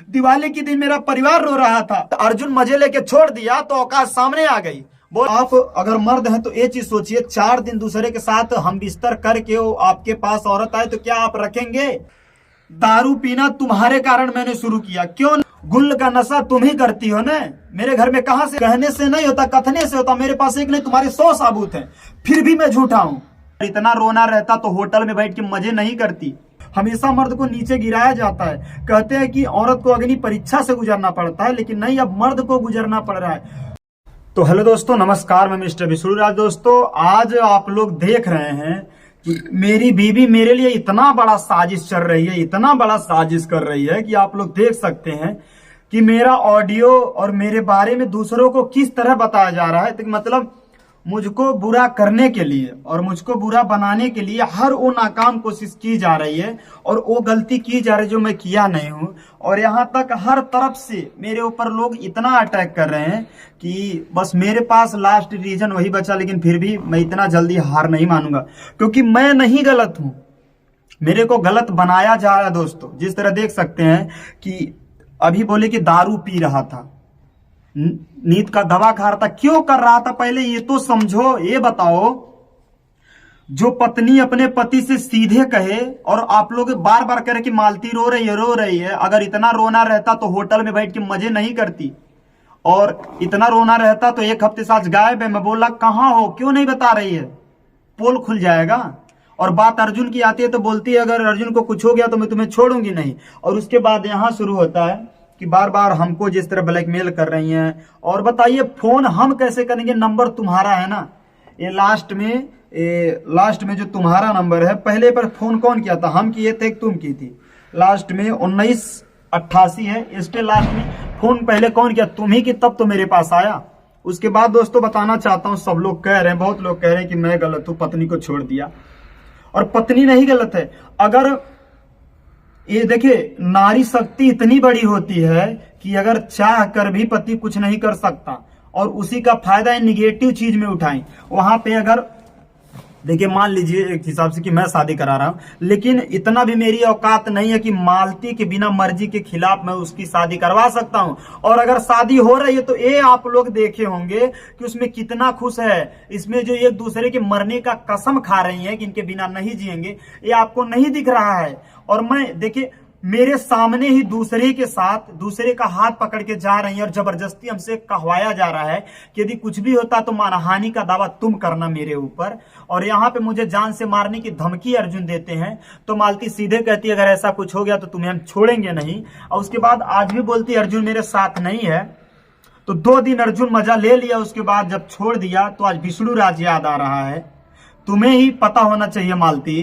दिवाली के दिन मेरा परिवार रो रहा था, अर्जुन मजे लेके छोड़ दिया तो औकात सामने आ गई। बोल, आप अगर मर्द हैं तो ये चीज सोचिए, 4 दिन दूसरे के साथ हम बिस्तर करके वो आपके पास औरत आए तो क्या आप रखेंगे? दारू पीना तुम्हारे कारण मैंने शुरू किया, क्यों? गुल का नशा तुम ही करती हो ना। मेरे घर में कहां से, कहने से नहीं होता, कथने से होता। मेरे पास एक नहीं तुम्हारे 100 साबूत हैं, फिर भी मैं झूठा हूं। इतना रोना रहता तो होटल में बैठ के मजे नहीं करती। हमेशा मर्द को नीचे गिराया जाता है। कहते हैं कि औरत को अग्नि परीक्षा से गुजरना पड़ता है, लेकिन नहीं, अब मर्द को गुजरना पड़ रहा है। तो हेलो दोस्तों, नमस्कार, मैं मिस्टर विष्णुराज। दोस्तों, आज आप लोग देख रहे हैं कि मेरी बीवी मेरे लिए इतना बड़ा साजिश चल रही है, इतना बड़ा साजिश कर रही है कि आप लोग देख सकते हैं कि मेरा ऑडियो और मेरे बारे में दूसरों को किस तरह बताया जा रहा है। तो मतलब मुझको बुरा करने के लिए और मुझको बुरा बनाने के लिए हर वो नाकाम कोशिश की जा रही है और वो गलती की जा रही है जो मैं किया नहीं हूं। और यहाँ तक हर तरफ से मेरे ऊपर लोग इतना अटैक कर रहे हैं कि बस मेरे पास लास्ट रीजन वही बचा। लेकिन फिर भी मैं इतना जल्दी हार नहीं मानूंगा, क्योंकि मैं नहीं गलत हूं, मेरे को गलत बनाया जा रहा है। दोस्तों, जिस तरह देख सकते हैं कि अभी बोले कि दारू पी रहा था, नींद का दवा खा रहा था, क्यों कर रहा था पहले ये तो समझो। ये बताओ, जो पत्नी अपने पति से सीधे कहे और आप लोग बार बार कह रहे कि मालती रो रही है, अगर इतना रोना रहता तो होटल में बैठ के मजे नहीं करती, और इतना रोना रहता तो 1 हफ्ते से आज गायब है। मैं बोला कहां हो, क्यों नहीं बता रही है? पोल खुल जाएगा। और बात अर्जुन की आती है तो बोलती है अगर अर्जुन को कुछ हो गया तो मैं तुम्हें छोड़ूंगी नहीं। और उसके बाद यहां शुरू होता है कि बार बार हमको जिस तरह ब्लैकमेल कर रही हैं। और बताइए, फोन हम कैसे करेंगे? नंबर तुम्हारा है ना, ये लास्ट में जो तुम्हारा नंबर है, पहले पर फोन कौन किया था? हम किए थे, तुम की थी। लास्ट में 1988 है, इसके लास्ट में फोन पहले कौन किया? तुम ही की, तब तो मेरे पास आया। उसके बाद दोस्तों बताना चाहता हूं, सब लोग कह रहे हैं, बहुत लोग कह रहे हैं कि मैं गलत हूं, पत्नी को छोड़ दिया। और पत्नी नहीं गलत है। अगर ये देखिए, नारी शक्ति इतनी बड़ी होती है कि अगर चाह कर भी पति कुछ नहीं कर सकता, और उसी का फायदा निगेटिव चीज में उठाएं। वहां पे अगर देखिए, मान लीजिए एक हिसाब से कि मैं शादी करा रहा हूं, लेकिन इतना भी मेरी औकात नहीं है कि मालती के बिना मर्जी के खिलाफ मैं उसकी शादी करवा सकता हूं। और अगर शादी हो रही है तो ये आप लोग देखे होंगे कि उसमें कितना खुश है। इसमें जो एक दूसरे के मरने का कसम खा रही है कि इनके बिना नहीं जिएंगे, ये आपको नहीं दिख रहा है। और मैं देखिए, मेरे सामने ही दूसरे के साथ दूसरे का हाथ पकड़ के जा रही है और जबरदस्ती हमसे कहवाया जा रहा है कि यदि कुछ भी होता तो मानहानि का दावा तुम करना मेरे ऊपर। और यहाँ पे मुझे जान से मारने की धमकी अर्जुन देते हैं। तो मालती सीधे कहती है अगर ऐसा कुछ हो गया तो तुम्हें हम छोड़ेंगे नहीं। और उसके बाद आज भी बोलती है अर्जुन मेरे साथ नहीं है। तो 2 दिन अर्जुन मजा ले लिया, उसके बाद जब छोड़ दिया तो आज विष्णुराज याद आ रहा है। तुम्हें ही पता होना चाहिए मालती।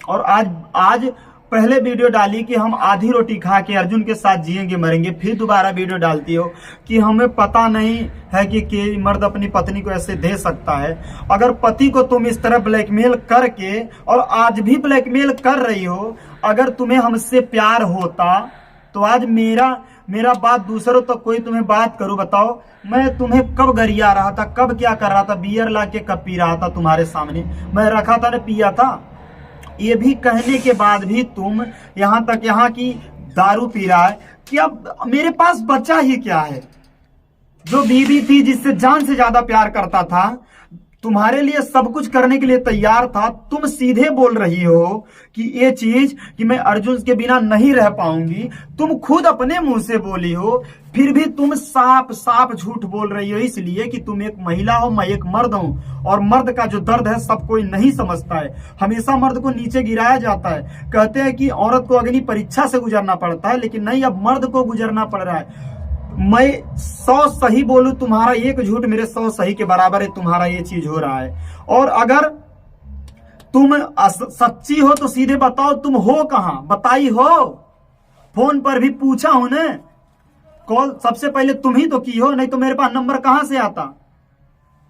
और आज पहले वीडियो डाली कि हम आधी रोटी खा के अर्जुन के साथ जिएंगे मरेंगे, फिर दोबारा वीडियो डालती हो कि हमें पता नहीं है कि मर्द अपनी पत्नी को ऐसे दे सकता है। अगर पति को तुम इस तरह ब्लैकमेल करके, और आज भी ब्लैकमेल कर रही हो, अगर तुम्हें हमसे प्यार होता तो आज मेरा बात दूसरों तक कोई तुम्हें बात करो। बताओ, मैं तुम्हें कब गरिया रहा था, कब क्या कर रहा था? बियर ला के कब पी रहा था तुम्हारे सामने? मैं रखा था ना, पिया था। ये भी कहने के बाद भी तुम यहाँ की दारू पी रहा है कि अब मेरे पास बचा ही क्या है? जो बीवी थी जिससे जान से ज्यादा प्यार करता था, तुम्हारे लिए सब कुछ करने के लिए तैयार था, तुम सीधे बोल रही हो कि ये चीज कि मैं अर्जुन के बिना नहीं रह पाऊंगी। तुम खुद अपने मुंह से बोली हो, फिर भी तुम साफ साफ झूठ बोल रही हो, इसलिए कि तुम एक महिला हो, मैं एक मर्द हूं। और मर्द का जो दर्द है सब कोई नहीं समझता है। हमेशा मर्द को नीचे गिराया जाता है। कहते हैं कि औरत को अग्नि परीक्षा से गुजरना पड़ता है, लेकिन नहीं, अब मर्द को गुजरना पड़ रहा है। मैं 100 सही बोलूं, तुम्हारा एक झूठ मेरे 100 सही के बराबर है। तुम्हारा ये चीज हो रहा है। और अगर तुम सच्ची हो तो सीधे बताओ, तुम हो कहां? बताई हो? फोन पर भी पूछा हूं ने, कॉल सबसे पहले तुम ही तो की हो, नहीं तो मेरे पास नंबर कहां से आता?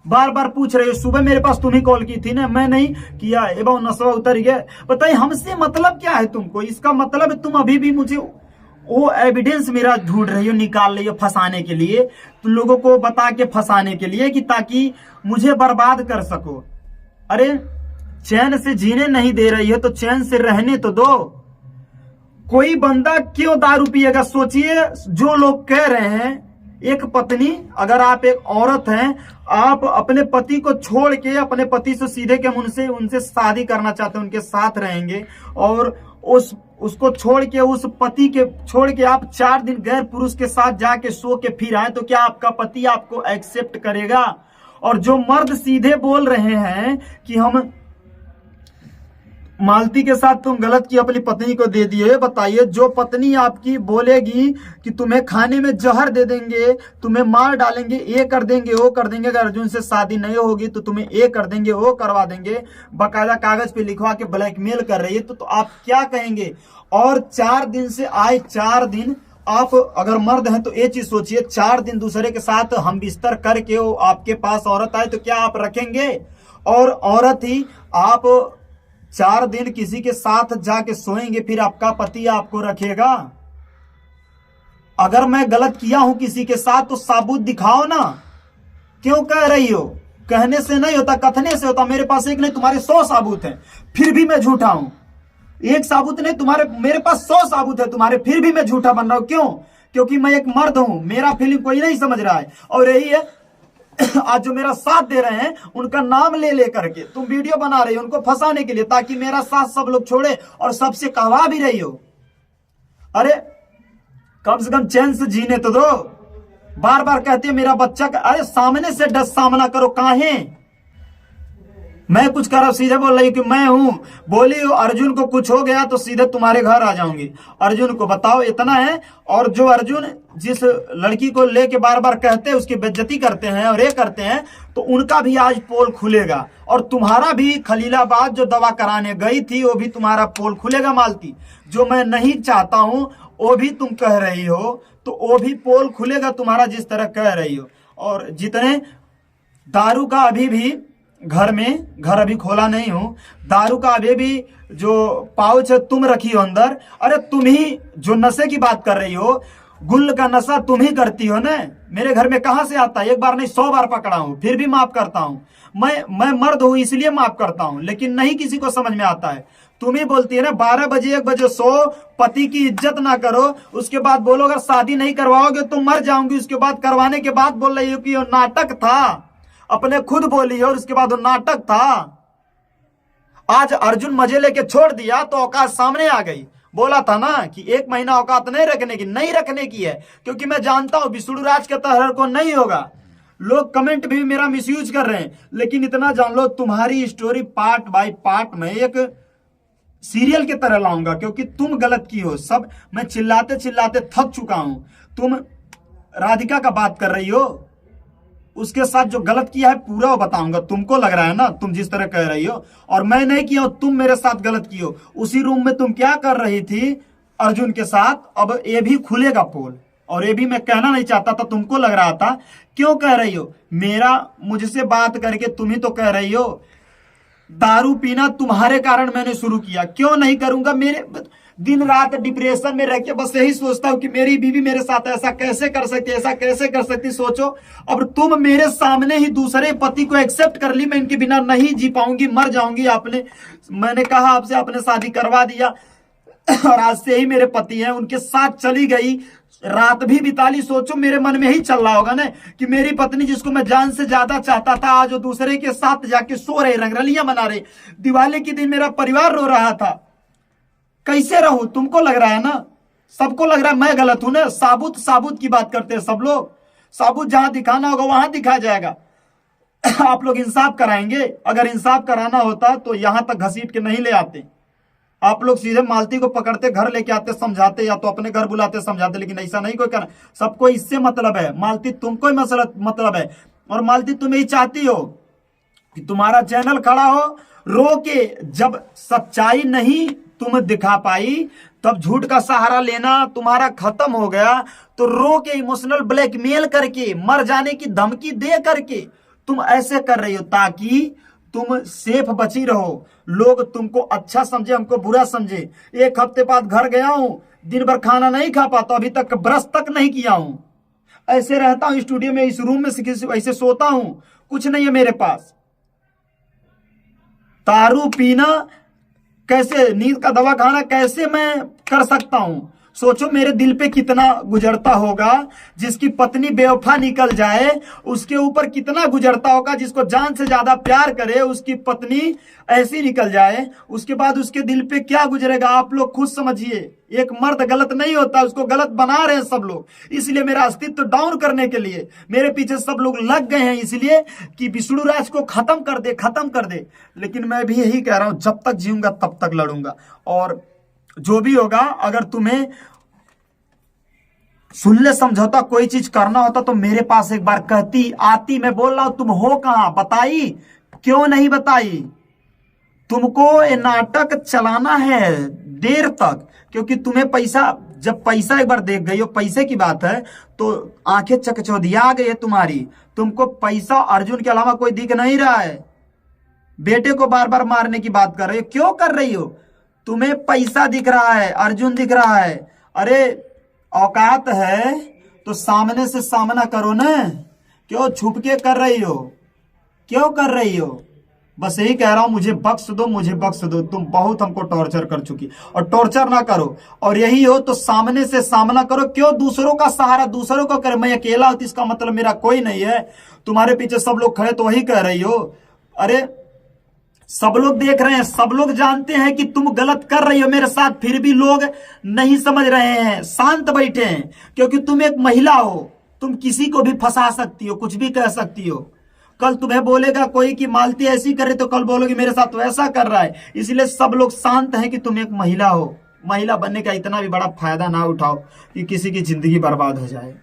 बार बार पूछ रहे हो। सुबह मेरे पास तुम ही कॉल की थी ना, मैं नहीं किया। एवं नशा उतर गया। बताइए, हमसे मतलब क्या है तुमको? इसका मतलब है तुम अभी भी मुझे वो एविडेंस मेरा ढूंढ रही हो, निकाल रही हो फंसाने के लिए, तुम लोगों को बता के फंसाने के लिए कि ताकि मुझे बर्बाद कर सको। अरे चैन से जीने नहीं दे रही हो तो चैन से रहने तो दो। कोई बंदा क्यों दारू पिएगा? सोचिए, जो लोग कह रहे हैं एक पत्नी, अगर आप एक औरत हैं, आप अपने पति को छोड़ के अपने पति से सीधे के मुंह से उनसे शादी करना चाहते हैं, उनके साथ रहेंगे, और उसको छोड़ के, उस पति के छोड़ के आप 4 दिन गैर पुरुष के साथ जाके सो के फिर आए, तो क्या आपका पति आपको एक्सेप्ट करेगा? और जो मर्द सीधे बोल रहे हैं कि हम मालती के साथ तुम गलत की अपनी पत्नी को दे दिए, बताइए, जो पत्नी आपकी बोलेगी कि तुम्हें खाने में जहर दे देंगे, तुम्हें मार डालेंगे, ये कर देंगे, वो कर देंगे, अगर अर्जुन से शादी नहीं होगी तो तुम्हें ये कर देंगे, वो करवा देंगे, बाकायदा कागज पे लिखवा के ब्लैकमेल कर रही है, तो आप क्या कहेंगे? और 4 दिन से आए 4 दिन आप अगर मर्द हैं तो ये चीज सोचिए, 4 दिन दूसरे के साथ हम बिस्तर करके वो आपके पास औरत आए तो क्या आप रखेंगे? और औरत ही आप 4 दिन किसी के साथ जाके सोएंगे, फिर आपका पति आपको रखेगा? अगर मैं गलत किया हूं किसी के साथ तो साबुत दिखाओ ना। क्यों कह रही हो? कहने से नहीं होता, कथने से होता। मेरे पास एक नहीं, तुम्हारे 100 साबुत हैं, फिर भी मैं झूठा हूं। एक साबुत नहीं, मेरे पास 100 साबुत है तुम्हारे, फिर भी मैं झूठा बन रहा हूं। क्यों? क्योंकि मैं एक मर्द हूं, मेरा फीलिंग कोई नहीं समझ रहा है। और यही है, आज जो मेरा साथ दे रहे हैं उनका नाम ले लेकर के तुम वीडियो बना रही हो उनको फंसाने के लिए, ताकि मेरा साथ सब लोग छोड़े और सबसे कहवा भी रही हो। अरे कम से कम चैन से जीने तो दो। बार बार कहती है मेरा बच्चा अरे सामने से डस सामना करो। काहे मैं कुछ कर सीधे बोल रही कि मैं हूं, बोली हो अर्जुन को कुछ हो गया तो सीधे तुम्हारे घर आ जाऊंगी। अर्जुन को बताओ, इतना है। और जो अर्जुन जिस लड़की को लेके बार बार कहते हैं, उसकी बेइज्जती करते हैं और ये करते हैं, तो उनका भी आज पोल खुलेगा। और तुम्हारा भी खलीलाबाद जो दवा कराने गई थी, वो भी तुम्हारा पोल खुलेगा। मालती, जो मैं नहीं चाहता हूं वो भी तुम कह रही हो, तो वो भी पोल खुलेगा तुम्हारा, जिस तरह कह रही हो। और जितने दारू का अभी भी घर अभी खोला नहीं हूं, दारू का अभी भी जो पाउच है तुम रखी हो अंदर। अरे तुम ही जो नशे की बात कर रही हो, गुल का नशा तुम ही करती हो ना। मेरे घर में कहां से आता है? एक बार नहीं 100 बार पकड़ा हूं, फिर भी माफ करता हूं। मैं मर्द हूं इसलिए माफ करता हूं, लेकिन नहीं किसी को समझ में आता है। तुम ही बोलती है ना 12 बजे 1 बजे सो, पति की इज्जत ना करो, उसके बाद बोलो अगर शादी नहीं करवाओगे तो मर जाऊंगी। उसके बाद करवाने के बाद बोल रही हो कि नाटक था। अपने खुद बोली और उसके बाद वो नाटक था। आज अर्जुन मजे लेके छोड़ दिया तो औकात सामने आ गई। बोला था ना कि 1 महीना औकात नहीं रखने की है, क्योंकि मैं जानता हूं विष्णु राज के तहर को नहीं होगा। लोग कमेंट भी मेरा मिसयूज कर रहे हैं, लेकिन इतना जान लो तुम्हारी स्टोरी पार्ट बाय पार्ट में एक सीरियल की तरह लाऊंगा, क्योंकि तुम गलत की हो। सब मैं चिल्लाते चिल्लाते थक चुका हूं। तुम राधिका का बात कर रही हो, उसके साथ जो गलत किया है पूरा वो बताऊंगा। तुमको लग रहा है ना तुम जिस तरह कह रही हो, और मैं नहीं किया हूं, तुम मेरे साथ गलत की हो। उसी रूम में तुम क्या कर रही थी अर्जुन के साथ? अब ये भी खुलेगा पोल, और ये भी मैं कहना नहीं चाहता था, तुमको लग रहा था। क्यों कह रही हो? मुझसे बात करके तुम ही तो कह रही हो दारू पीना तुम्हारे कारण मैंने शुरू किया। क्यों नहीं करूंगा? मेरे दिन रात डिप्रेशन में रह के बस यही सोचता हूं कि मेरी बीवी मेरे साथ ऐसा कैसे कर सकती, ऐसा कैसे कर सकती। सोचो, अब तुम मेरे सामने ही दूसरे पति को एक्सेप्ट कर ली। मैं इनके बिना नहीं जी पाऊंगी, मर जाऊंगी। मैंने कहा आपसे, आपने शादी करवा दिया, और आज से ही मेरे पति हैं, उनके साथ चली गई, रात भी बिता ली। सोचो, मेरे मन में ही चल रहा होगा ना कि मेरी पत्नी जिसको मैं जान से ज्यादा चाहता था, आज वो दूसरे के साथ जाके सो रहे, रंगरलियां मना रहे। दिवाली के दिन मेरा परिवार रो रहा था। कैसे रहूं? तुमको लग रहा है ना, सबको लग रहा है मैं गलत हूं ना। साबुत की बात करते हैं सब लोग। साबुत जहां दिखाना होगा वहां दिखाया जाएगा। आप लोग इंसाफ कराएंगे? अगर इंसाफ कराना होता तो यहां तक घसीट के नहीं ले आते। आप लोग सीधे मालती को पकड़ते, घर लेके आते, समझाते, या तो अपने घर बुलाते समझाते। लेकिन ऐसा नहीं कोई करना। सबको इससे मतलब है। मालती तुमको ही मतलब है, और मालती तुम ही चाहती हो कि तुम्हारा चैनल खड़ा हो रो के। जब सच्चाई नहीं तुम दिखा पाई, तब झूठ का सहारा लेना तुम्हारा खत्म हो गया, तो रो के इमोशनल ब्लैकमेल करके, मर जाने की धमकी दे करके तुम ऐसे कर रही हो, ताकि तुम सेफ बची रहो, लोग तुमको अच्छा समझे, हमको बुरा समझे। 1 हफ्ते बाद घर गया हूं, दिन भर खाना नहीं खा पाता, अभी तक ब्रश तक नहीं किया हूं। ऐसे रहता हूं स्टूडियो में, इस रूम में ऐसे सोता हूं, कुछ नहीं है मेरे पास। दारू पीना कैसे, नींद का दवा खाना कैसे मैं कर सकता हूं। सोचो मेरे दिल पे कितना गुजरता होगा, जिसकी पत्नी बेवफा निकल जाए उसके ऊपर कितना गुजरता होगा, जिसको जान से ज्यादा प्यार करे उसकी पत्नी ऐसी निकल जाए, उसके बाद उसके दिल पे क्या गुजरेगा आप लोग खुद समझिए। एक मर्द गलत नहीं होता, उसको गलत बना रहे हैं सब लोग, इसलिए मेरा अस्तित्व डाउन करने के लिए मेरे पीछे सब लोग लग गए हैं, इसलिए कि विष्णु राज को खत्म कर दे, खत्म कर दे। लेकिन मैं भी यही कह रहा हूं, जब तक जीऊंगा तब तक लड़ूंगा, और जो भी होगा, अगर तुम्हें सुन ले समझौता कोई चीज करना होता तो मेरे पास एक बार कहती आती। मैं बोल रहा हूं तुम हो कहां, बताई क्यों नहीं बताई? तुमको ये नाटक चलाना है देर तक, क्योंकि तुम्हें पैसा, जब पैसा एक बार देख गई हो, पैसे की बात है तो आंखें चकचौधिया गई है तुम्हारी। तुमको पैसा अर्जुन के अलावा कोई दिख नहीं रहा है, बेटे को बार बार मारने की बात कर रही हो, क्यों कर रही हो? तुम्हें पैसा दिख रहा है, अर्जुन दिख रहा है। अरे औकात है तो सामने से सामना करो ना, क्यों छुप के कर रही हो, क्यों कर रही हो? बस यही कह रहा हूं, मुझे बख्श दो, मुझे बख्श दो, तुम बहुत हमको टॉर्चर कर चुकी, और टॉर्चर ना करो। और यही हो तो सामने से सामना करो, क्यों दूसरों का सहारा दूसरों को करे? मैं अकेला हूं तो इसका मतलब मेरा कोई नहीं है, तुम्हारे पीछे सब लोग खड़े तो वही कह रही हो। अरे सब लोग देख रहे हैं, सब लोग जानते हैं कि तुम गलत कर रही हो मेरे साथ, फिर भी लोग नहीं समझ रहे हैं, शांत बैठे हैं, क्योंकि तुम एक महिला हो, तुम किसी को भी फंसा सकती हो, कुछ भी कह सकती हो। कल तुम्हें बोलेगा कोई कि मालती ऐसी करे तो कल बोलोगे मेरे साथ वैसा कर रहा है, इसलिए सब लोग शांत हैं कि तुम एक महिला हो। महिला बनने का इतना भी बड़ा फायदा ना उठाओ कि किसी की जिंदगी बर्बाद हो जाए।